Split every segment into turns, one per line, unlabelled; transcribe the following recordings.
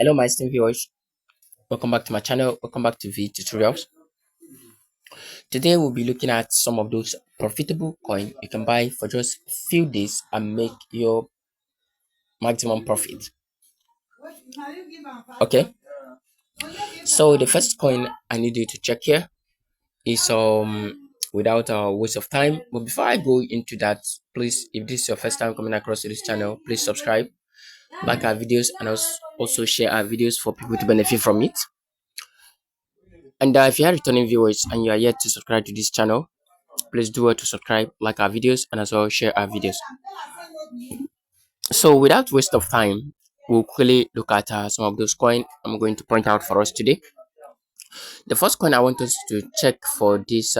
Hello my esteemed viewers, welcome back to my channel, welcome back to V Tutorials. Today we'll be looking at some of those profitable coin you can buy for just few days and make your maximum profit. Okay, so the first coin I need you to check here is without a waste of time. But before I go into that, please, if this is your first time coming across to this channel, please subscribe, like our videos, and also share our videos for people to benefit from it. And if you are returning viewers and you are yet to subscribe to this channel, please do well to subscribe, like our videos, and as well share our videos. So without waste of time, we'll quickly look at some of those coins I'm going to point out for us today. The first coin I want us to check for this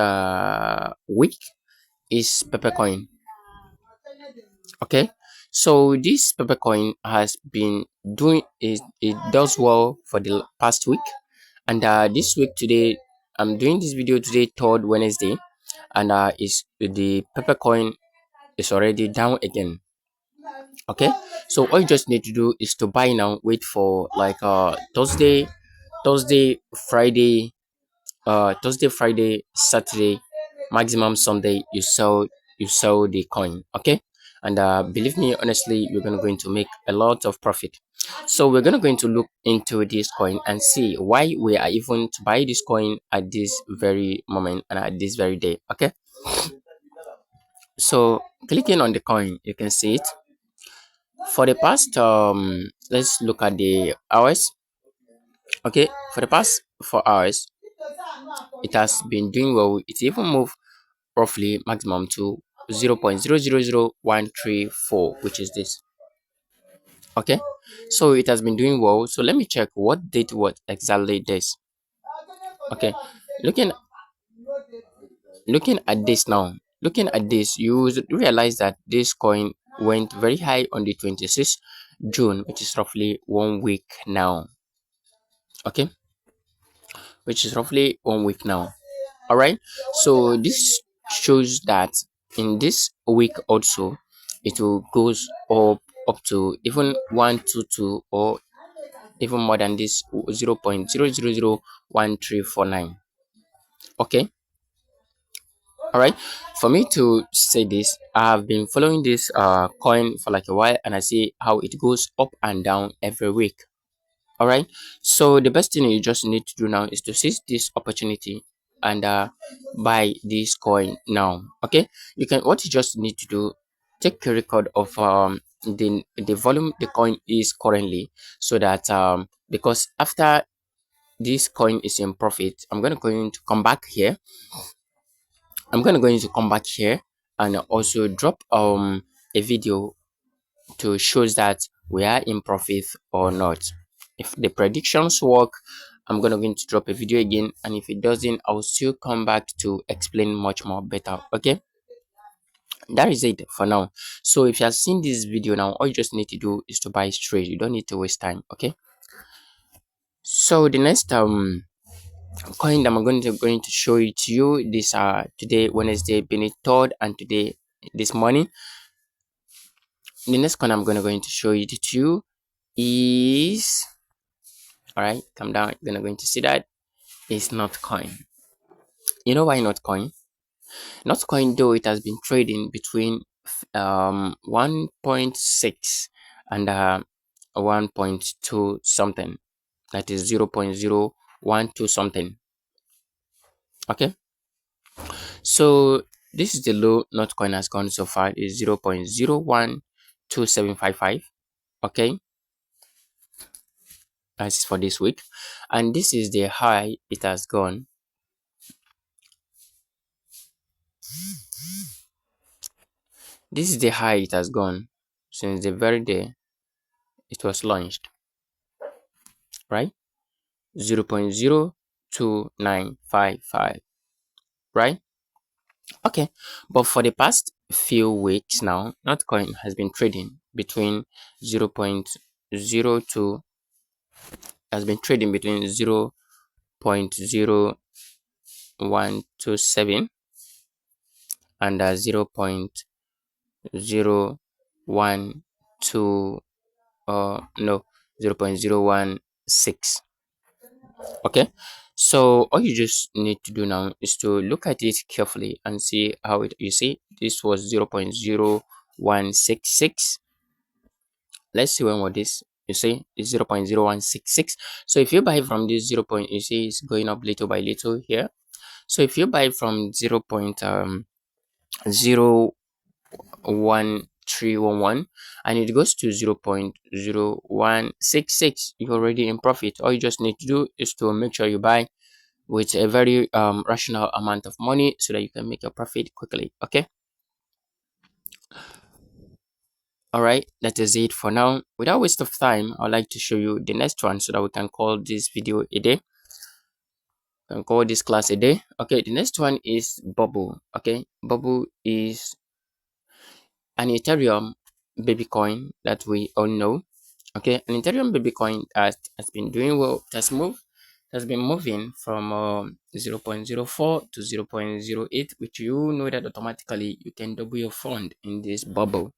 week is Peppercoin. Okay, so this Peppercoin has been doing it does well for the past week, and this week today I'm doing this video today, 3rd Wednesday, and is the Peppercoin is already down again. Okay, so all you just need to do is to buy now, wait for like Thursday, Friday, Saturday, maximum Sunday, you sell the coin. Okay, and believe me, honestly, you're going to make a lot of profit. So we're going to look into this coin and see why we are even to buy this coin at this very moment and at this very day. Okay, so clicking on the coin, you can see it for the past let's look at the hours. Okay, for the past 4 hours it has been doing well. It even moved roughly maximum to 0.000134, which is this. Okay, so it has been doing well. So let me check what did what exactly this. Okay, looking looking at this now, looking at this, you would realize that this coin went very high on the 26th June, which is roughly 1 week now. Okay, which is roughly 1 week now. All right, so this shows that in this week also it will goes up to even 122 or even more than this 0.000139. Okay, all right, for me to say this, I have been following this coin for like a while, and I see how it goes up and down every week. All right, so the best thing you just need to do now is to seize this opportunity and buy this coin now. Okay, you can, what you just need to do, take a record of the volume the coin is currently, so that because after this coin is in profit, I'm going to come back here. And also drop a video to shows that we are in profit or not. If the predictions work, I'm going to drop a video again, and if it doesn't, I'll still come back to explain much more better. Okay, that is it for now. So if you have seen this video now, all you just need to do is to buy straight. You don't need to waste time. Okay, so the next coin that I'm going to show it to you this today, Wednesday, being 3rd, and today, this morning, the next coin I'm going to show it to you is, all right, come down, you're going to see that is not coin. You know why not coin? Not coin, though it has been trading between 1.6 and 1.2 something, that is 0.012 something. Okay, so this is the low not coin has gone so far, is 0.012755. okay, that's for this week, and this is the high it has gone. This is the high it has gone since the very day it was launched, right? 0.02955, right? Okay, but for the past few weeks now, Notcoin has been trading between 0.02, has been trading between 0.0127 and 0.012 no 0.01 Okay, so all you just need to do now is to look at it carefully and see how it, you see this was 0.0166. Let's see when was this. You see it's 0.0166. So if you buy from this 0 point, you see it's going up little by little here. So if you buy from 0.01311 and it goes to 0.0166, you're already in profit. All you just need to do is to make sure you buy with a very rational amount of money so that you can make your profit quickly. Okay, all right, that is it for now. Without waste of time, I'd like to show you the next one so that we can call this video a day. Can call this class a day. Okay, the next one is bubble. Okay, bubble is an Ethereum baby coin that we all know. Okay, an Ethereum baby coin that has been doing well, has been moving from 0.04 to 0.08, which you know that automatically you can double your fund in this bubble.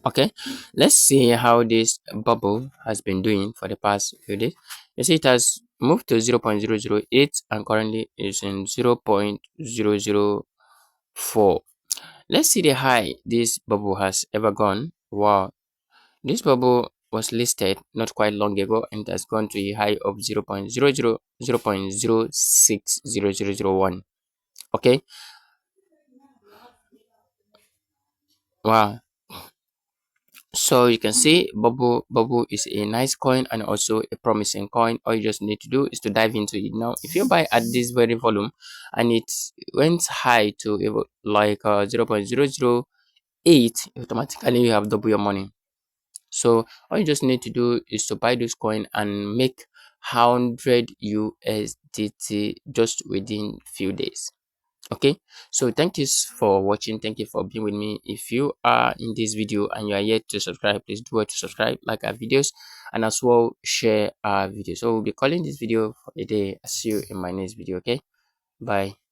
Okay, let's see how this bubble has been doing for the past few days. You see it has moved to 0.008 and currently is in 0.004. Let's see the high this bubble has ever gone. Wow, this bubble was listed not quite long ago and has gone to a high of 0.00060001. Okay, wow. So you can see bubble is a nice coin and also a promising coin. All you just need to do is to dive into it now. If you buy at this very volume and it went high to like 0.008, automatically you have double your money. So all you just need to do is to buy this coin and make 100 USDT just within few days. Okay, so thank you for watching. Thank you for being with me. If you are in this video and you are yet to subscribe, please do it to subscribe, like our videos, and as well share our videos. So we'll be calling this video for a day. I'll see you in my next video. Okay, bye.